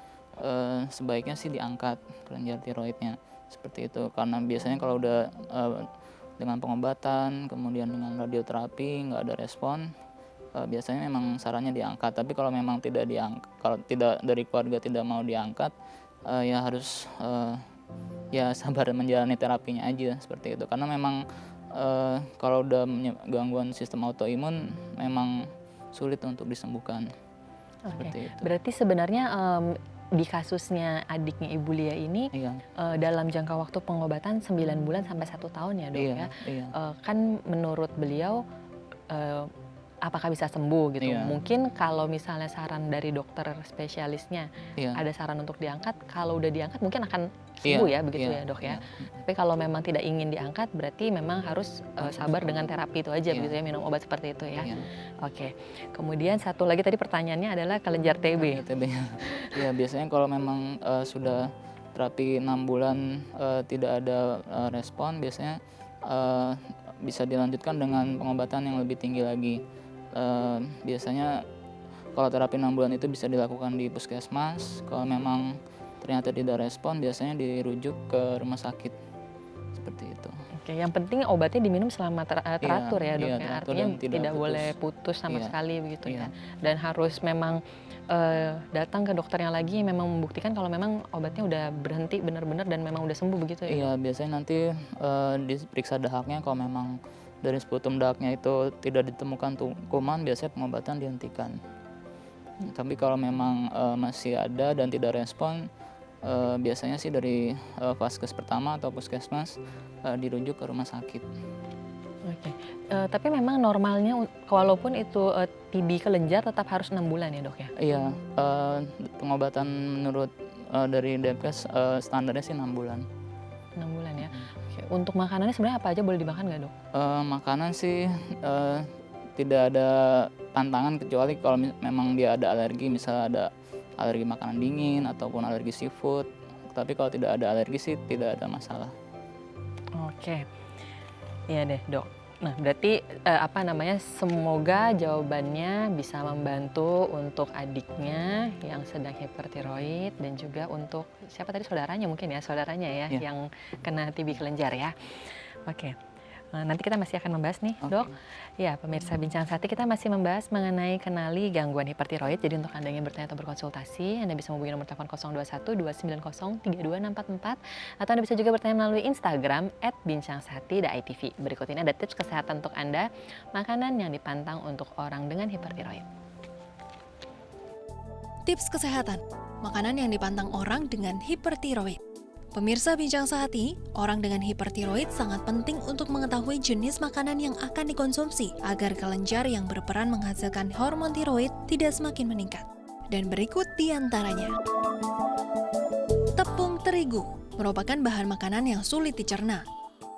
sebaiknya sih diangkat kelenjar tiroidnya. Seperti itu, karena biasanya kalau udah dengan pengobatan, kemudian dengan radioterapi nggak ada respon, biasanya memang sarannya diangkat. Tapi kalau memang kalau tidak dari keluarga tidak mau diangkat, ya harus ya sabar menjalani terapinya aja seperti itu. Karena memang kalau udah gangguan sistem autoimun memang sulit untuk disembuhkan. Oke. Seperti itu. Berarti sebenarnya di kasusnya adiknya Ibu Lia ini Iya. dalam jangka waktu pengobatan 9 bulan sampai 1 tahun ya dok Iya, ya. iya. Kan menurut beliau apakah bisa sembuh gitu. Iya. Mungkin kalau misalnya saran dari dokter spesialisnya Iya. ada saran untuk diangkat, kalau udah diangkat mungkin akan sembuh ya begitu ya dok ya. Tapi kalau memang tidak ingin diangkat berarti memang harus sabar dengan terapi itu aja Iya. begitu ya, minum obat seperti itu ya. Iya. Oke. Kemudian satu lagi tadi pertanyaannya adalah kelenjar TB. TB-nya. Ya biasanya kalau memang sudah terapi 6 bulan tidak ada respon, biasanya bisa dilanjutkan dengan pengobatan yang lebih tinggi lagi. Biasanya kalau terapi 6 bulan itu bisa dilakukan di puskesmas. Kalau memang ternyata tidak respon, biasanya dirujuk ke rumah sakit seperti itu. Oke, yang penting obatnya diminum selama teratur ya dok iya, ya. teratur Artinya dan tidak tidak putus. boleh putus sama Iya, sekali begitu iya. ya. Dan harus memang datang ke dokternya lagi memang membuktikan kalau memang obatnya udah berhenti benar-benar dan memang udah sembuh begitu ya. Iya, biasanya nanti diperiksa dahaknya, kalau memang dari sputum dahaknya itu tidak ditemukan kuman, biasanya pengobatan dihentikan. Tapi kalau memang masih ada dan tidak respon, biasanya sih dari vaskes pertama atau puskesmas dirujuk ke rumah sakit. Oke. Tapi memang normalnya walaupun itu TB kelenjar tetap harus 6 bulan ya dok ya. Iya, pengobatan menurut dari Depkes standarnya sih 6 bulan. 6 bulan ya. Oke. Untuk makanannya sebenarnya apa aja boleh dimakan nggak dok? Makanan sih tidak ada pantangan kecuali kalau memang dia ada alergi, misalnya ada alergi makanan dingin ataupun alergi seafood. Tapi kalau tidak ada alergi sih tidak ada masalah. Oke. Iya deh dok. Nah berarti semoga jawabannya bisa membantu untuk adiknya yang sedang hipertiroid dan juga untuk siapa tadi saudaranya mungkin ya, saudaranya ya Iya. yang kena TB kelenjar ya. Oke. Nanti kita masih akan membahas nih dok. Ya pemirsa Bincang Sati, kita masih membahas mengenai kenali gangguan hipertiroid. Jadi untuk Anda yang bertanya atau berkonsultasi, Anda bisa menghubungi nomor telepon 021 290 32644 atau Anda bisa juga bertanya melalui Instagram @bincangsati.itv. Berikut ini ada tips kesehatan untuk Anda, makanan yang dipantang untuk orang dengan hipertiroid. Tips kesehatan, makanan yang dipantang orang dengan hipertiroid. Pemirsa Bincang Sehati, orang dengan hipertiroid sangat penting untuk mengetahui jenis makanan yang akan dikonsumsi agar kelenjar yang berperan menghasilkan hormon tiroid tidak semakin meningkat. Dan berikut di antaranya. Tepung terigu merupakan bahan makanan yang sulit dicerna.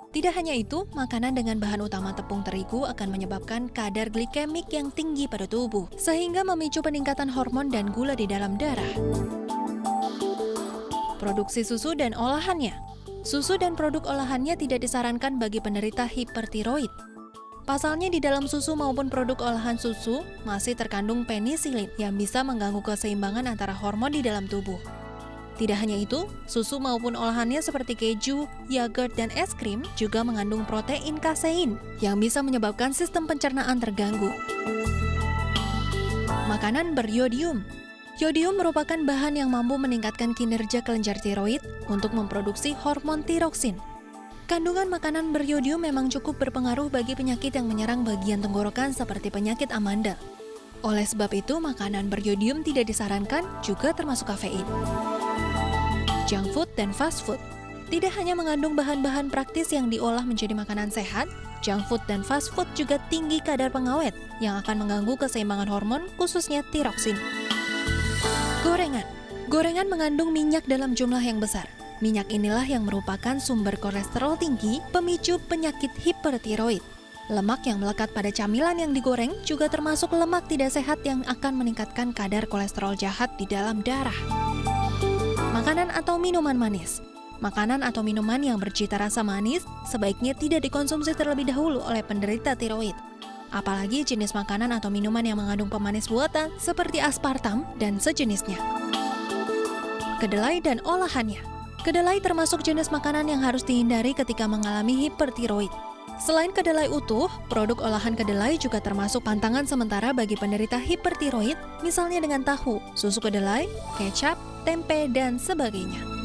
Tidak hanya itu, makanan dengan bahan utama tepung terigu akan menyebabkan kadar glikemik yang tinggi pada tubuh, sehingga memicu peningkatan hormon dan gula di dalam darah. Produksi susu dan olahannya. Susu dan produk olahannya tidak disarankan bagi penderita hipertiroid. Pasalnya di dalam susu maupun produk olahan susu masih terkandung penisilin yang bisa mengganggu keseimbangan antara hormon di dalam tubuh. Tidak hanya itu, susu maupun olahannya seperti keju, yogurt, dan es krim juga mengandung protein kasein yang bisa menyebabkan sistem pencernaan terganggu. Makanan beriodium. Yodium merupakan bahan yang mampu meningkatkan kinerja kelenjar tiroid untuk memproduksi hormon tiroksin. Kandungan makanan beriodium memang cukup berpengaruh bagi penyakit yang menyerang bagian tenggorokan seperti penyakit amandel. Oleh sebab itu, makanan beriodium tidak disarankan, juga termasuk kafein. Junk food dan fast food tidak hanya mengandung bahan-bahan praktis yang diolah menjadi makanan sehat, junk food dan fast food juga tinggi kadar pengawet yang akan mengganggu keseimbangan hormon, khususnya tiroksin. Gorengan. Gorengan mengandung minyak dalam jumlah yang besar. Minyak inilah yang merupakan sumber kolesterol tinggi, pemicu penyakit hipertiroid. Lemak yang melekat pada camilan yang digoreng juga termasuk lemak tidak sehat yang akan meningkatkan kadar kolesterol jahat di dalam darah. Makanan atau minuman manis. Makanan atau minuman yang bercita rasa manis sebaiknya tidak dikonsumsi terlebih dahulu oleh penderita tiroid. Apalagi jenis makanan atau minuman yang mengandung pemanis buatan seperti aspartam dan sejenisnya. Kedelai dan olahannya. Kedelai termasuk jenis makanan yang harus dihindari ketika mengalami hipertiroid. Selain kedelai utuh, produk olahan kedelai juga termasuk pantangan sementara bagi penderita hipertiroid, misalnya dengan tahu, susu kedelai, kecap, tempe, dan sebagainya.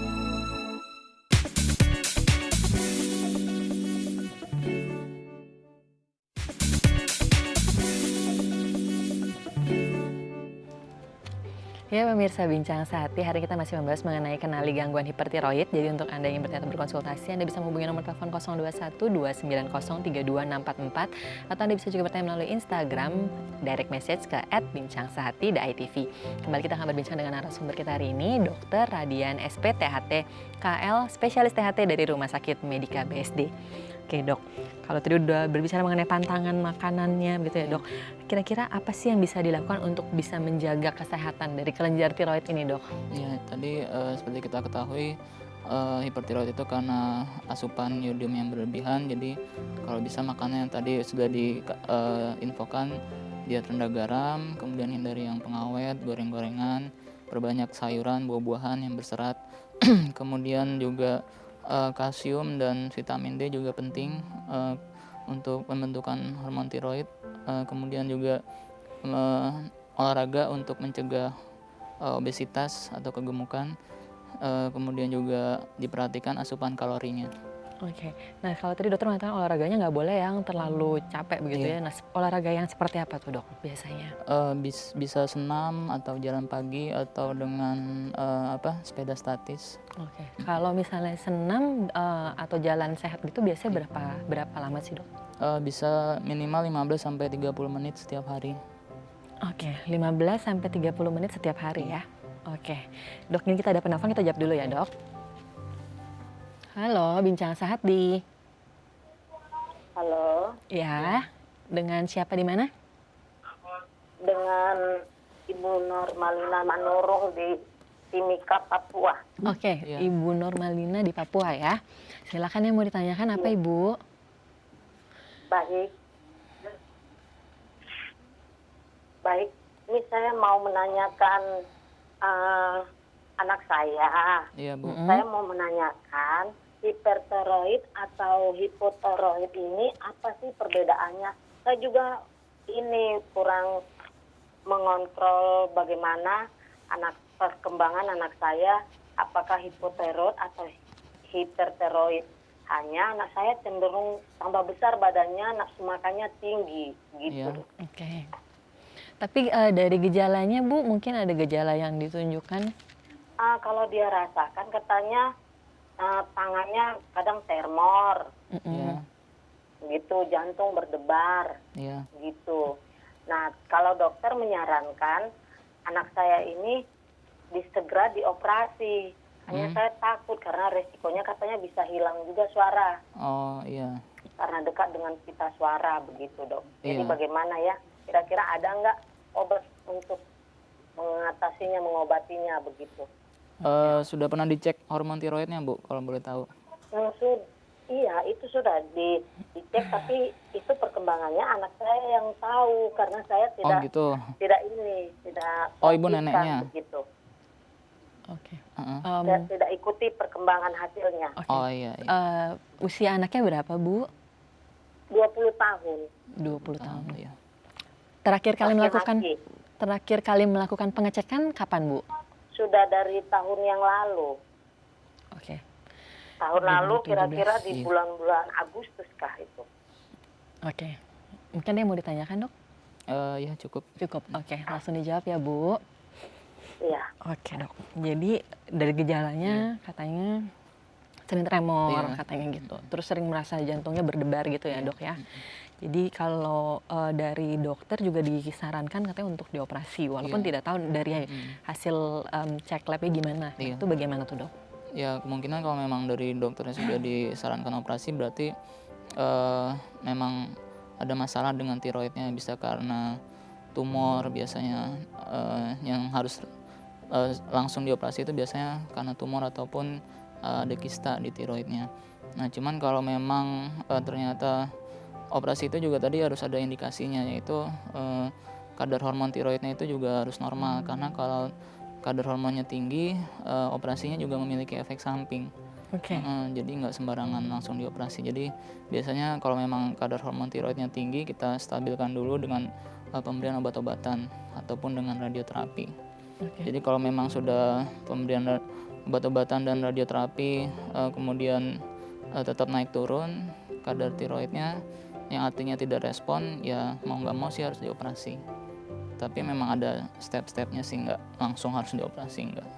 Ya pemirsa Bincang Sehati, hari kita masih membahas mengenai kenali gangguan hipertiroid. Jadi untuk Anda yang berniat berkonsultasi, Anda bisa menghubungi nomor telepon 021 290 32644 atau Anda bisa juga bertanya melalui Instagram direct message ke @bincang_sehati.itv. Kembali kita akan berbincang dengan narasumber kita hari ini, Dr. Radian SPTHT KL, spesialis THT dari Rumah Sakit Medika BSD. Oke dok, kalau tadi udah berbicara mengenai pantangan makanannya begitu ya dok, kira-kira apa sih yang bisa dilakukan untuk bisa menjaga kesehatan dari kelenjar tiroid ini dok? Ya, tadi seperti kita ketahui hipertiroid itu karena asupan yodium yang berlebihan. Jadi kalau bisa makanan yang tadi sudah diinfokan, diet rendah garam, kemudian hindari yang pengawet, goreng-gorengan, perbanyak sayuran, buah-buahan yang berserat. Kemudian juga kalsium dan vitamin D juga penting untuk pembentukan hormon tiroid. Kemudian juga olahraga untuk mencegah obesitas atau kegemukan. Kemudian juga diperhatikan asupan kalorinya. Oke, nah kalau tadi dokter mengatakan olahraganya nggak boleh yang terlalu capek begitu ya. Nah olahraga yang seperti apa tuh dok biasanya? Bisa senam atau jalan pagi atau dengan sepeda statis. Oke, kalau misalnya senam atau jalan sehat gitu biasanya berapa lama sih dok? Bisa minimal 15-30 menit setiap hari. Oke, 15-30 menit setiap hari ya. Oke, dok ini kita ada penelpon, kita jawab dulu ya dok. Halo, Bincang Sehat di. Halo, Ya, dengan siapa di mana? dengan Ibu Normalina Manurung di Timika, Papua. Oke, Ya. Ibu Normalina di Papua ya. Silakan yang mau ditanyakan apa Ibu? Baik. Baik, ini saya mau menanyakan anak saya. Iya Bu. Saya mau menanyakan hipertiroid atau hipotiroid ini apa sih perbedaannya? Saya juga ini kurang mengontrol bagaimana perkembangan anak saya, apakah hipotiroid atau hipertiroid. Hanya anak saya cenderung tambah besar badannya, nafsu makannya tinggi gitu. Iya. Oke. Tapi dari gejalanya Bu, mungkin ada gejala yang ditunjukkan? Kalau dia rasakan katanya tangannya kadang tremor, Iya. gitu, jantung berdebar, Iya. gitu. Nah, kalau dokter menyarankan anak saya ini segera dioperasi. Hanya saya takut karena resikonya katanya bisa hilang juga suara Oh iya. karena dekat dengan pita suara begitu dok. Jadi Iya. bagaimana ya? Kira-kira ada nggak obat untuk mengatasinya, mengobatinya begitu? Sudah pernah dicek hormon tiroidnya Bu, kalau boleh tahu? Iya, itu sudah dicek, tapi itu perkembangannya anak saya yang tahu karena saya Oh gitu. tidak Oh, ibu konsisten neneknya. begitu. Oke. Heeh. Saya tidak ikuti perkembangan hasilnya. Oke. Oh iya. Usia anaknya berapa Bu? 20 tahun. 20 tahun. Iya. Terakhir Laki-laki. kali melakukan pengecekan kapan Bu? Sudah dari tahun yang lalu. Oke. Tahun lalu 2017, kira-kira di iya. bulan-bulan Agustus kah itu. Oke. Mungkin ada yang mau ditanyakan dok? Ya cukup. Cukup. Oke, langsung dijawab ya Bu. Iya. Oke dok. Jadi dari gejalanya katanya sering tremor Iya. katanya gitu. Terus sering merasa jantungnya berdebar gitu ya dok ya. Jadi kalau dari dokter juga disarankan katanya untuk dioperasi walaupun Iya. tidak tahu dari hasil cek labnya gimana. Iya. Itu bagaimana tuh dok? Ya kemungkinan kalau memang dari dokternya sudah disarankan operasi berarti memang ada masalah dengan tiroidnya, bisa karena tumor biasanya yang harus langsung dioperasi itu biasanya karena tumor ataupun ada kista di tiroidnya. Nah cuman kalau memang ternyata operasi itu juga tadi harus ada indikasinya, yaitu kadar hormon tiroidnya itu juga harus normal, karena kalau kadar hormonnya tinggi, operasinya juga memiliki efek samping. Oke. Jadi nggak sembarangan langsung dioperasi. Jadi biasanya kalau memang kadar hormon tiroidnya tinggi, kita stabilkan dulu dengan pemberian obat-obatan ataupun dengan radioterapi. Oke. Jadi kalau memang sudah pemberian obat-obatan dan radioterapi kemudian tetap naik turun kadar tiroidnya, yang artinya tidak respon, ya mau nggak mau sih harus dioperasi. Tapi memang ada step-stepnya sih, nggak langsung harus dioperasi, nggak.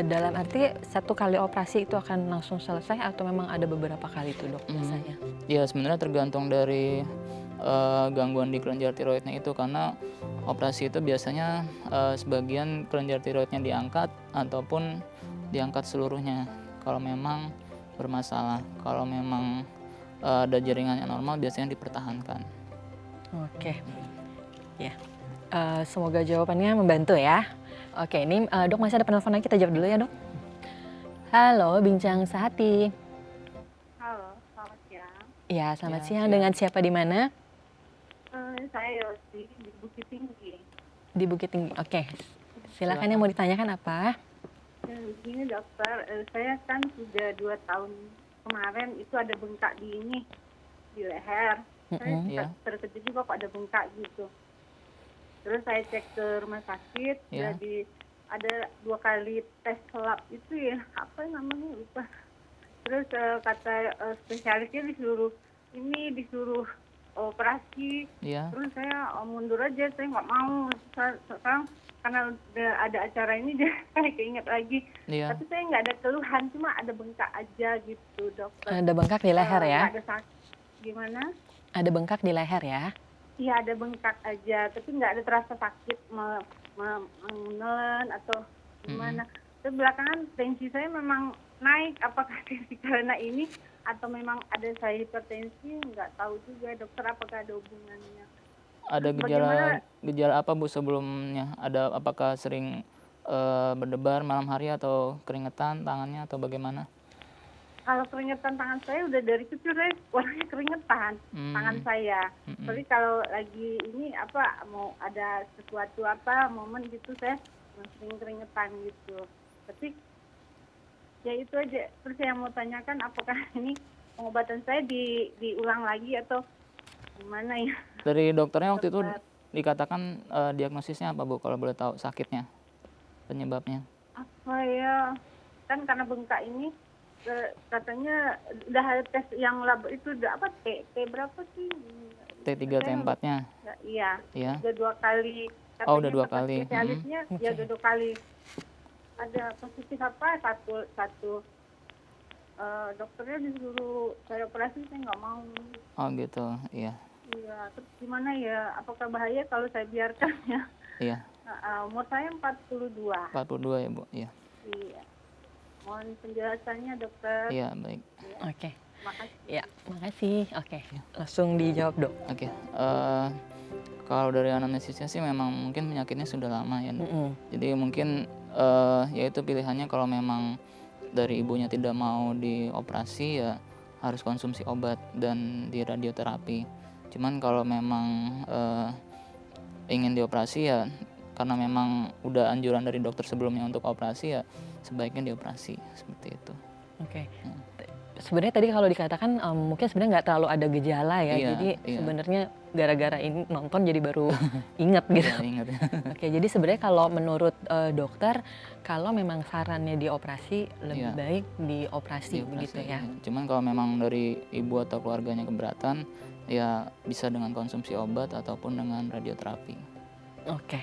Dalam arti satu kali operasi itu akan langsung selesai atau memang ada beberapa kali tuh dok biasanya? Ya sebenarnya tergantung dari gangguan di kelenjar tiroidnya itu, karena operasi itu biasanya sebagian kelenjar tiroidnya diangkat ataupun diangkat seluruhnya kalau memang bermasalah. Kalau memang ada jaringan yang normal biasanya dipertahankan. Oke, ya. Semoga jawabannya membantu ya. Oke, ini dok masih ada penelpon lagi, kita jawab dulu ya dok. Halo, Bincang Sehati. Halo, selamat siang. Ya, selamat Ya, siang. siang. Dengan siapa di mana? Saya Yosi di Bukit Tinggi. Di Bukit Tinggi. Oke, silakan yang mau ditanyakan apa? Begini dokter, saya kan sudah 2 tahun kemarin itu ada bengkak di leher. Saya Iya. terkejut juga kok ada bengkak gitu. Terus saya cek ke rumah sakit, Iya. jadi ada 2 kali tes lab itu ya, apa namanya lupa. Terus kata spesialisnya disuruh operasi. Iya. Terus saya mundur aja, saya nggak mau. Sekarang karena udah ada acara ini, saya keinget lagi. Iya. Tapi saya nggak ada keluhan, cuma ada bengkak aja gitu dokter. Ada bengkak di leher ya? Nggak ada sakit. Gimana? Ada bengkak di leher ya? Iya ada bengkak aja, tapi nggak ada terasa sakit menelen atau gimana. Terus belakangan tensi saya memang naik, apakah tensi karena ini atau memang ada saya hipertensi, nggak tahu juga dokter, apakah ada hubungannya. Ada Bagaimana? gejala apa Bu sebelumnya? Apakah sering berdebar malam hari atau keringetan tangannya atau bagaimana? Kalau keringetan tangan saya udah dari kecil, saya warnanya keringetan tangan saya. Tapi kalau lagi ini mau ada sesuatu momen gitu, saya sering keringetan gitu. Tapi ya itu aja. Terus saya mau tanyakan, apakah ini pengobatan saya diulang lagi atau gimana ya? Dari dokternya waktu itu Dokter. dikatakan diagnosisnya apa Bu kalau boleh tahu, sakitnya, penyebabnya? Apa ya? Kan karena bengkak ini katanya udah ada tes yang lab itu udah T berapa sih? T3 T4-nya? Iya. Iya. Udah 2 kali. Oh, udah Katanya 2 kata kali. spesialisnya ya udah 2 kali. Ada positif satu dokternya disuruh saya operasi, saya nggak mau. Oh gitu, iya. Iya, terus gimana ya? Apakah bahaya kalau saya biarkan ya? Iya, Umur saya 42. 42 ya Bu, iya. Iya. Mohon penjelasannya dokter. Iya, baik. Oke. Makasih. Ya, makasih. Oke, langsung dijawab dok. Oke, kalau dari anamnesisnya sih memang mungkin penyakitnya sudah lama ya. Jadi mungkin ya itu pilihannya, kalau memang dari ibunya tidak mau dioperasi ya harus konsumsi obat dan di radioterapi. Cuman kalau memang ingin dioperasi ya karena memang udah anjuran dari dokter sebelumnya untuk operasi, ya sebaiknya dioperasi seperti itu. Oke. Sebenarnya tadi kalau dikatakan mungkin sebenarnya nggak terlalu ada gejala ya, Iya, jadi iya. sebenarnya gara-gara ini nonton jadi baru ingat gitu. Ya, ingat. Oke, jadi sebenarnya kalau menurut dokter, kalau memang sarannya dioperasi lebih Iya. baik dioperasi begitu ya. Cuman kalau memang dari ibu atau keluarganya keberatan, ya bisa dengan konsumsi obat ataupun dengan radioterapi. Oke.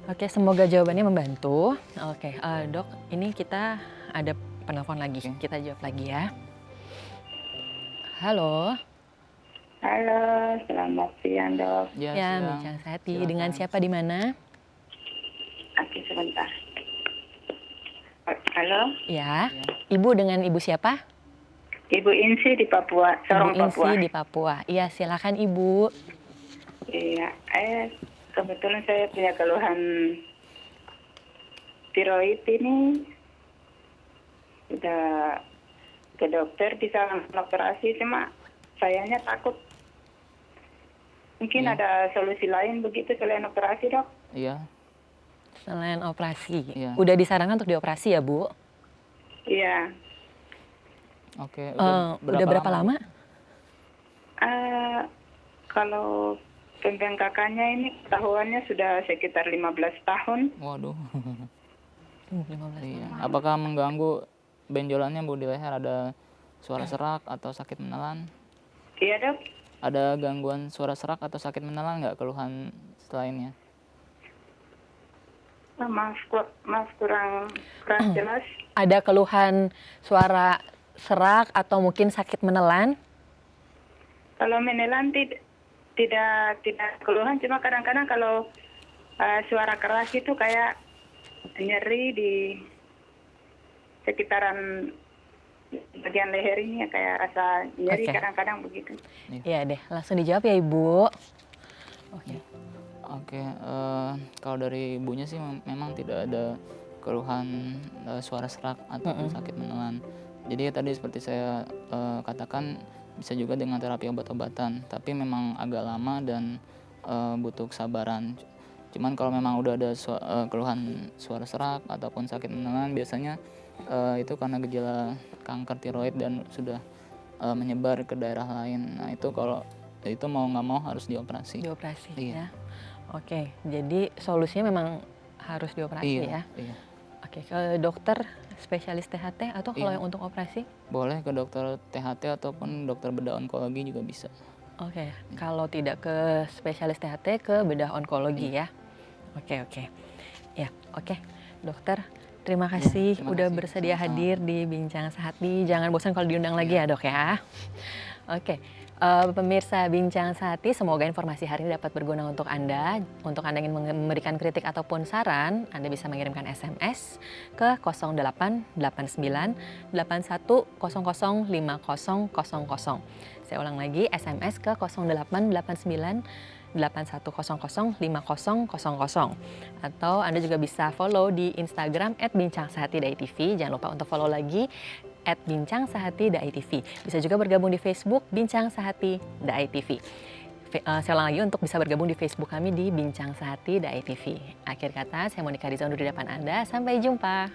Oke, semoga jawabannya membantu. Oke, dok, ini kita ada penelpon lagi. Oke. Kita jawab lagi ya. Halo. Halo, selamat siang dok. Ya, siang. Bincang Sehati. Silakan. Dengan siapa di mana? Oke, sebentar. Halo, Ya. Ibu dengan ibu siapa? Ibu Insi di Papua, Sorong Ibu Insi Papua. di Papua. Iya, silakan Ibu. Iya, kebetulan saya punya keluhan tiroid ini. Sudah ke dokter, disarankan operasi, cuma sayanya takut. Mungkin Iya. ada solusi lain begitu selain operasi dok? Iya, Selain operasi. Iya. Udah disarankan untuk dioperasi ya, Bu? Iya. Oke, Udah berapa lama? Kalau pembengkakannya ini ketahuannya sudah sekitar 15 tahun. Waduh. 15 Iya. tahun. Apakah mengganggu benjolannya Bu di leher, ada suara serak atau sakit menelan? Iya dok. Ada gangguan suara serak atau sakit menelan nggak, keluhan selainnya? Maaf kurang jelas. Ada keluhan suara serak atau mungkin sakit menelan? Kalau menelan tidak keluhan, cuma kadang-kadang kalau suara keras itu kayak nyeri di sekitaran bagian leher ini, kayak rasa nyeri. Oke. Kadang-kadang begitu. Iya deh, langsung dijawab ya Ibu. Oke. Oke, kalau dari ibunya sih memang tidak ada keluhan suara serak ataupun sakit menelan. Jadi tadi seperti saya katakan, bisa juga dengan terapi obat-obatan, tapi memang agak lama dan butuh kesabaran. Cuman kalau memang udah ada keluhan suara serak ataupun sakit menelan, biasanya itu karena gejala kanker tiroid dan sudah menyebar ke daerah lain. Nah itu kalau itu mau nggak mau harus dioperasi. Dioperasi Iya. ya. Oke, jadi solusinya memang harus dioperasi ya. Iya. Oke, ke dokter spesialis THT atau kalau Iya. yang untuk operasi? Boleh ke dokter THT ataupun dokter bedah onkologi juga bisa. Oke, kalau tidak ke spesialis THT, ke bedah onkologi Iya. ya. Oke. Ya, oke. Dokter, terima kasih terima udah kasih. bersedia Sama-sama. hadir di Bincang Sehati. Jangan bosan kalau diundang lagi ya dok ya. Oke, pemirsa Bincang Sehati, semoga informasi hari ini dapat berguna untuk Anda. Untuk Anda yang ingin memberikan kritik ataupun saran, Anda bisa mengirimkan SMS ke 0889 8100 5000. Saya ulang lagi, SMS ke 0889 8100 5000. Atau Anda juga bisa follow di Instagram @bincangsehatidai.tv. Jangan lupa untuk follow lagi @bincangsehatidai.tv. Bisa juga bergabung di Facebook Bincang Sehati Dai TV. Saya ulang lagi, untuk bisa bergabung di Facebook kami di Bincang Sehati Dai TV. Akhir kata, saya Monika Riza undur di depan Anda. Sampai jumpa.